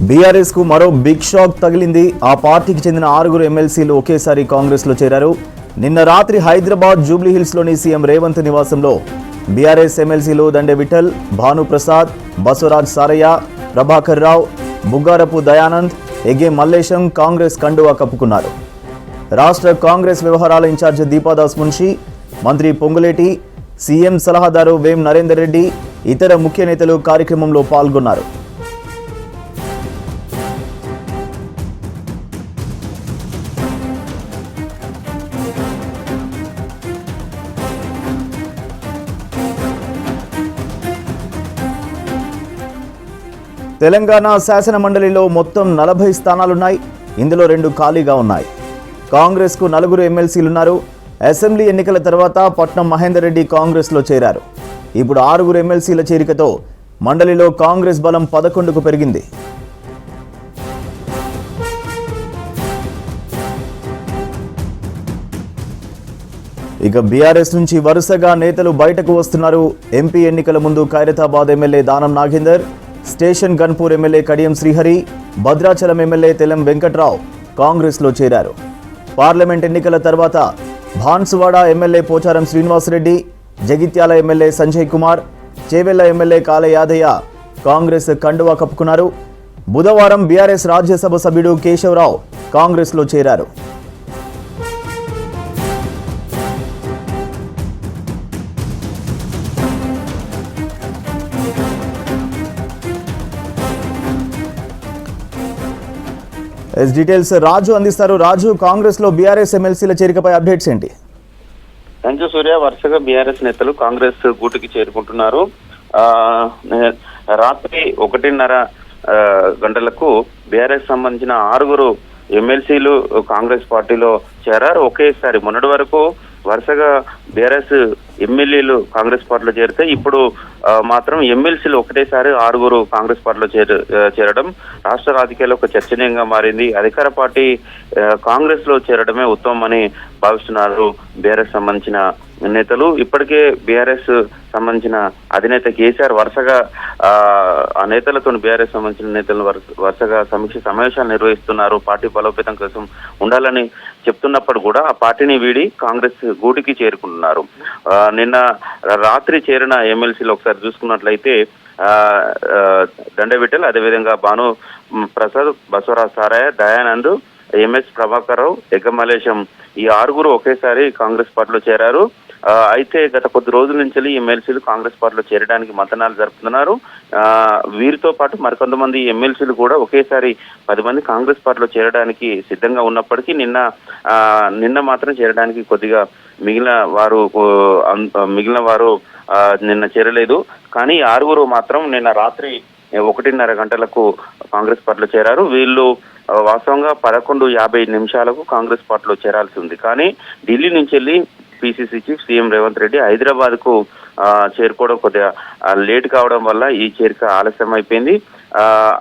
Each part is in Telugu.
బీఆర్ఎస్ కు మరో బిగ్ షాక్ తగిలింది. ఆ పార్టీకి చెందిన 6 ఎమ్మెల్సీలు ఒకేసారి కాంగ్రెస్ లో చేరారు. నిన్న రాత్రి హైదరాబాద్ జూబ్లీ హిల్స్ లోని సీఎం రేవంత్ నివాసంలో బీఆర్ఎస్ ఎమ్మెల్సీలు దండే విఠల్, భానుప్రసాద్, బసవరాజ్ సారయ్య, ప్రభాకర్ రావు, బుగ్గారపు దయానంద్, ఎగే మల్లేశం కాంగ్రెస్ కండువా కప్పుకున్నారు. రాష్ట్ర కాంగ్రెస్ వ్యవహారాల ఇన్ఛార్జ్ దీపాదాస్ మున్షి, మంత్రి పొంగులేటి, సీఎం సలహాదారు వేం నరేందర్ రెడ్డి, ఇతర ముఖ్య నేతలు కార్యక్రమంలో పాల్గొన్నారు. తెలంగాణ శాసన మండలిలో మొత్తం 40 స్థానాలున్నాయి. ఇందులో 2 ఖాళీగా ఉన్నాయి. కాంగ్రెస్ కు 4 ఎమ్మెల్సీలున్నారు. అసెంబ్లీ ఎన్నికల తర్వాత పట్నం మహేందర్ రెడ్డి కాంగ్రెస్ లో చేరారు. ఇప్పుడు 6 ఎమ్మెల్సీల చేరికతో మండలిలో కాంగ్రెస్ బలం 11కు పెరిగింది. ఇక బీఆర్ఎస్ నుంచి వరుసగా నేతలు బయటకు వస్తున్నారు. ఎంపీ ఎన్నికల ముందు Khairatabad MLA Danam Nagender, station Ghanpur MLA Kadiyam Srihari, Bhadrachalam MLA Tellam Venkatrao Congress లో చేరారు. పార్లమెంట్ ఎన్నికల తర్వాత Banswada MLA Pocharam Srinivasreddy, Jagtial MLA Sanjay Kumar, Chevella MLA Kale Yadaiah Congress కండువా కప్పుకున్నారు. బుధవారం బీఆర్ఎస్ రాజ్యసభ సభ్యుడు కేశవరావు కాంగ్రెస్ లో చేరారు. డీటెయిల్స్ రాజు అందిస్తారు. రాజు, కాంగ్రెస్ లో బీఆర్ఎస్ ఎమ్మెల్సీల చేరికపై అప్డేట్స్ ఏంటి? థ్యాంక్ యూ సూర్య. వరుసగా బీఆర్ఎస్ నేతలు కాంగ్రెస్ గూటికి చేరుకుంటున్నారు. రాత్రి 1:30 గంటలకు బీఆర్ఎస్ సంబంధించిన 6 ఎమ్మెల్సీలు కాంగ్రెస్ పార్టీలో చేరారు. ఒకేసారి మొన్నటి వరకు వరుసగా బీఆర్ఎస్ ఎమ్మెల్యేలు కాంగ్రెస్ పార్టీలో చేరితే ఇప్పుడు మాత్రం ఎమ్మెల్సీలు ఒకటేసారి 6 కాంగ్రెస్ పార్టీలో చేరడం రాష్ట్ర రాజకీయాల్లో ఒక చర్చనీయంగా మారింది. అధికార పార్టీ కాంగ్రెస్ లో చేరడమే ఉత్తమమని భావిస్తున్నారు బీఆర్ఎస్ సంబంధించిన నేతలు. ఇప్పటికే బీఆర్ఎస్ సంబంధించిన అధినేత కేసీఆర్ వరుసగా ఆ నేతలతో బీఆర్ఎస్ సంబంధించిన నేతలను వరుసగా సమీక్ష సమావేశాలు నిర్వహిస్తున్నారు. పార్టీ బలోపేతం కోసం ఉండాలని చెప్తున్నప్పుడు కూడా ఆ పార్టీని వీడి కాంగ్రెస్ గూటికి చేరుకుంటున్నారు. నిన్న రాత్రి చేరిన ఎమ్మెల్సీలు ఒకసారి చూసుకున్నట్లయితే దండే విఠల్, అదేవిధంగా భాను ప్రసాద్, బసవరాజ్ సారయ్య, దయానంద్, ఎంఎస్ ప్రభాకర్ రావు, ఎగ్గమలేశం ఈ 6 ఒకేసారి కాంగ్రెస్ పార్టీలో చేరారు. అయితే గత కొద్ది రోజుల నుంచి ఎమ్మెల్సీలు కాంగ్రెస్ పార్టీలో చేరడానికి మంతనాలు జరుపుతున్నారు. వీరితో పాటు మరికొంతమంది ఎమ్మెల్సీలు కూడా ఒకేసారి 10 మంది కాంగ్రెస్ పార్టీలో చేరడానికి సిద్ధంగా ఉన్నప్పటికీ నిన్న మాత్రం చేరడానికి కొద్దిగా మిగిలిన వారు నిన్న చేరలేదు. కానీ 6 మాత్రం నిన్న రాత్రి 1:30 గంటలకు కాంగ్రెస్ పార్టీలో చేరారు. వీళ్ళు వాస్తవంగా 11:50 కాంగ్రెస్ పార్టీలో చేరాల్సి ఉంది. కానీ ఢిల్లీ నుంచి వెళ్ళి PCC chief CM Revanth Reddy Hyderabad కు చేరుకోవడం కొద్దిగా లేట్ కావడం వల్ల ఈ చేరిక ఆలస్యం అయిపోయింది.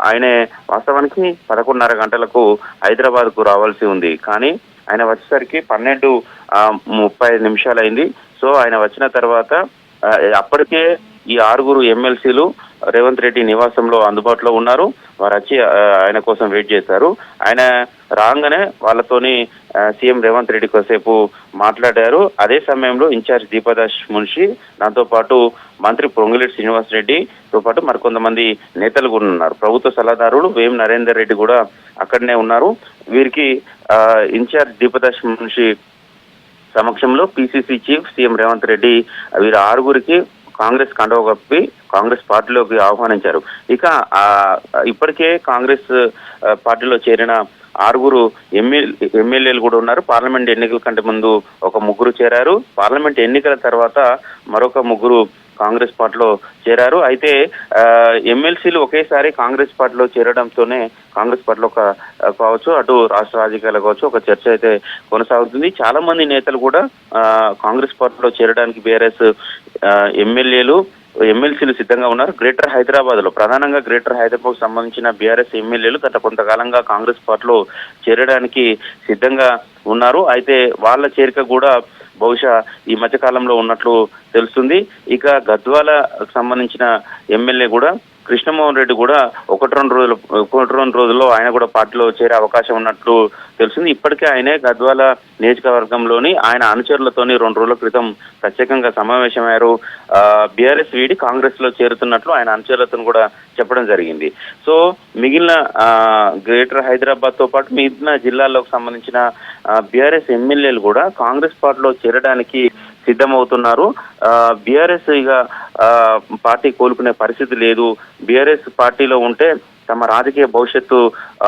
ఆయనే వాస్తవానికి 11:30 గంటలకు హైదరాబాద్ కు రావాల్సి ఉంది. కానీ ఆయన వచ్చేసరికి 12:35 అయింది. సో ఆయన వచ్చిన తర్వాత అప్పటికే ఈ 6 ఎమ్మెల్సీలు రేవంత్ రెడ్డి నివాసంలో అందుబాటులో ఉన్నారు. వారు వచ్చి ఆయన కోసం వెయిట్ చేశారు. ఆయన రాగానే వాళ్ళతోని సీఎం రేవంత్ రెడ్డి కోసేపు మాట్లాడారు. అదే సమయంలో ఇన్ఛార్జ్ దీపాదాస్ మున్షి, దాంతో పాటు మంత్రి పొంగులేటి శ్రీనివాసరెడ్డితో పాటు మరికొంతమంది నేతలు కూడా ఉన్నారు. ప్రభుత్వ సలహాదారుడు వేం నరేందర్ రెడ్డి కూడా అక్కడనే ఉన్నారు. వీరికి ఇన్ఛార్జ్ దీపాదాస్ మున్షి సమక్షంలో PCC chief CM Revanth Reddy వీరు 6 కాంగ్రెస్ కండువా కప్పి కాంగ్రెస్ పార్టీలోకి ఆహ్వానించారు. ఇక ఇప్పటికే కాంగ్రెస్ పార్టీలో చేరిన 6 ఎమ్మెల్యేలు కూడా ఉన్నారు. పార్లమెంట్ ఎన్నికల కంటే ముందు ఒక 3 చేరారు. పార్లమెంట్ ఎన్నికల తర్వాత మరొక 3 కాంగ్రెస్ పార్టీలో చేరారు. అయితే ఎమ్మెల్సీలు ఒకేసారి కాంగ్రెస్ పార్టీలో చేరడంతోనే కాంగ్రెస్ పార్టీలో కావచ్చు, అటు రాష్ట్ర రాజకీయాలు కావచ్చు, ఒక చర్చ అయితే కొనసాగుతుంది. చాలా మంది నేతలు కూడా కాంగ్రెస్ పార్టీలో చేరడానికి బీఆర్ఎస్ ఎమ్మెల్సీలు సిద్ధంగా ఉన్నారు. గ్రేటర్ హైదరాబాద్ లో ప్రధానంగా గ్రేటర్ హైదరాబాద్ సంబంధించిన బీఆర్ఎస్ ఎమ్మెల్యేలు గత కొంతకాలంగా కాంగ్రెస్ పార్టీలో చేరడానికి సిద్ధంగా ఉన్నారు. అయితే వాళ్ళ చేరిక కూడా బహుశా ఈ మధ్య కాలంలో ఉన్నట్లు తెలుస్తుంది. ఇక గద్వాల సంబంధించిన ఎమ్మెల్యే కూడా కృష్ణమోహన్ రెడ్డి కూడా ఒకటి రెండు రోజుల్లో ఆయన కూడా పార్టీలో చేరే అవకాశం ఉన్నట్లు తెలిసింది. ఇప్పటికే ఆయనే గద్వాల నియోజకవర్గంలోని ఆయన అనుచరులతోని 2 రోజుల క్రితం ప్రత్యేకంగా సమావేశమయ్యారు. బీఆర్ఎస్ వీడి కాంగ్రెస్ లో చేరుతున్నట్లు ఆయన అనుచరులతో కూడా చెప్పడం జరిగింది. సో మిగిలిన గ్రేటర్ హైదరాబాద్ తో పాటు మిగిలిన జిల్లాలకు సంబంధించిన బీఆర్ఎస్ ఎమ్మెల్యేలు కూడా కాంగ్రెస్ పార్టీలో చేరడానికి సిద్ధమవుతున్నారు. బీఆర్ఎస్ ఇక పార్టీ కోలుకునే పరిస్థితి లేదు. బీఆర్ఎస్ పార్టీలో ఉంటే తమ రాజకీయ భవిష్యత్తు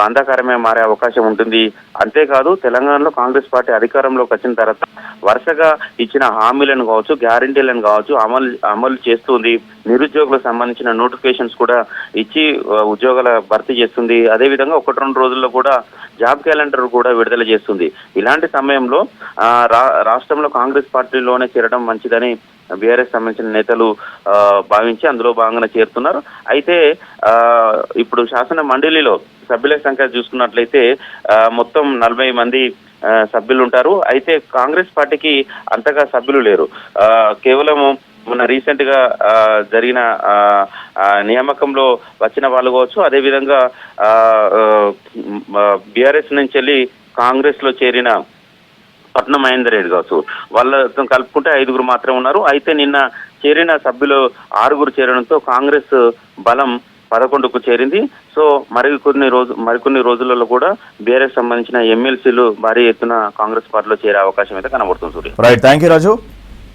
అంధకారమే మారే అవకాశం ఉంటుంది. అంతేకాదు తెలంగాణలో కాంగ్రెస్ పార్టీ అధికారంలోకి వచ్చిన తర్వాత వరుసగా ఇచ్చిన హామీలను కావచ్చు, గ్యారంటీలను కావచ్చు అమలు చేస్తుంది. నిరుద్యోగులకు సంబంధించిన నోటిఫికేషన్స్ కూడా ఇచ్చి ఉద్యోగాల భర్తీ చేస్తుంది. అదేవిధంగా 1-2 రోజుల్లో కూడా జాబ్ క్యాలెండర్ కూడా విడుదల చేస్తుంది. ఇలాంటి సమయంలో రాష్ట్రంలో కాంగ్రెస్ పార్టీలోనే చేరడం మంచిదని బీఆర్ఎస్ సంబంధించిన నేతలు భావించి అందులో భాగంగా చేరుతున్నారు. అయితే ఇప్పుడు శాసన మండలిలో సభ్యుల సంఖ్య చూసుకున్నట్లయితే మొత్తం 40 మంది సభ్యులు ఉంటారు. అయితే కాంగ్రెస్ పార్టీకి అంతగా సభ్యులు లేరు. కేవలం మొన్న రీసెంట్ గా జరిగిన నియామకంలో వచ్చిన వాళ్ళు కావచ్చు, అదేవిధంగా బీఆర్ఎస్ నుంచి వెళ్ళి కాంగ్రెస్ లో చేరిన పట్నం మహేందర్ రెడ్డి కావచ్చు, వాళ్ళతో కలుపుకుంటే 5 మాత్రమే ఉన్నారు. అయితే నిన్న చేరిన సభ్యులు 6 చేరడంతో కాంగ్రెస్ బలం 11కు చేరింది. సో మరికొన్ని రోజులలో కూడా బీఆర్ఎస్ సంబంధించిన ఎమ్మెల్సీలు భారీ ఎత్తున కాంగ్రెస్ పార్టీలో చేరే అవకాశం అయితే కనబడుతుంది. Right, thank you Raju.